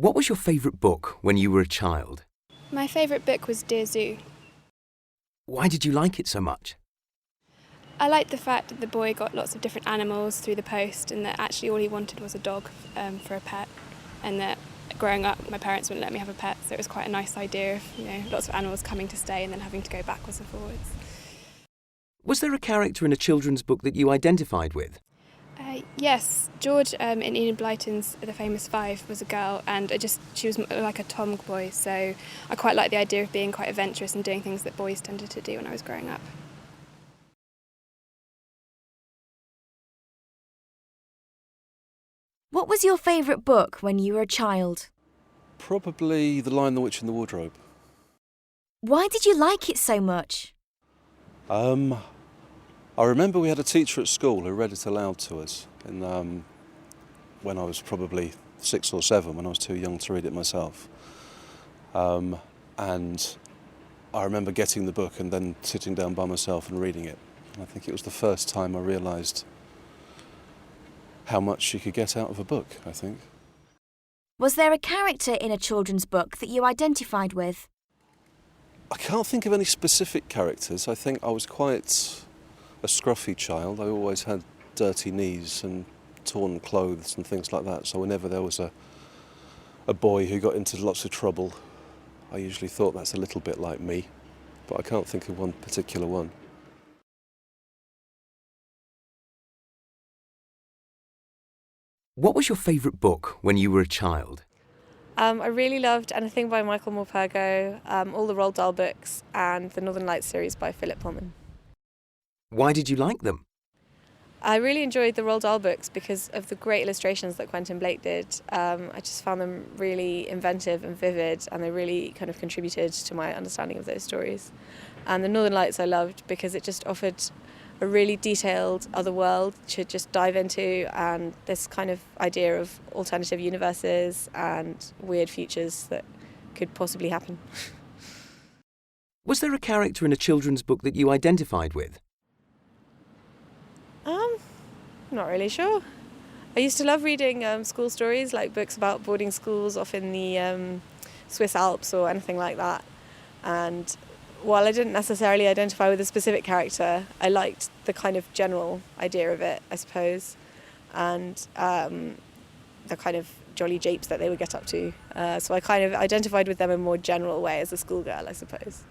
What was your favourite book when you were a child? My favourite book was Dear Zoo. Why did you like it so much? I liked the fact that the boy got lots of different animals through the post and that actually all he wanted was a dog for a pet, and that growing up my parents wouldn't let me have a pet, so it was quite a nice idea of lots of animals coming to stay and then having to go backwards and forwards. Was there a character in a children's book that you identified with? Yes, George in Enid Blyton's The Famous Five was a girl, and she was like a tomboy, so I quite liked the idea of being quite adventurous and doing things that boys tended to do when I was growing up. What was your favourite book when you were a child? Probably The Lion, the Witch and the Wardrobe. Why did you like it so much? I remember we had a teacher at school who read it aloud to us when I was probably 6 or 7, when I was too young to read it myself. And I remember getting the book and then sitting down by myself and reading it. And I think it was the first time I realised how much you could get out of a book, I think. Was there a character in a children's book that you identified with? I can't think of any specific characters. I think I was quite a scruffy child. I always had dirty knees and torn clothes and things like that. So whenever there was a boy who got into lots of trouble, I usually thought that's a little bit like me. But I can't think of one particular one. What was your favourite book when you were a child? I really loved anything by Michael Morpurgo, all the Roald Dahl books, and the Northern Lights series by Philip Pullman. Why did you like them? I really enjoyed the Roald Dahl books because of the great illustrations that Quentin Blake did. I just found them really inventive and vivid, and they really kind of contributed to my understanding of those stories. And the Northern Lights I loved because it just offered a really detailed other world to just dive into, and this kind of idea of alternative universes and weird futures that could possibly happen. Was there a character in a children's book that you identified with? Not really sure. I used to love reading school stories, like books about boarding schools off in the Swiss Alps or anything like that. And while I didn't necessarily identify with a specific character, I liked the kind of general idea of it, I suppose, and the kind of jolly japes that they would get up to. So I kind of identified with them in a more general way as a schoolgirl, I suppose.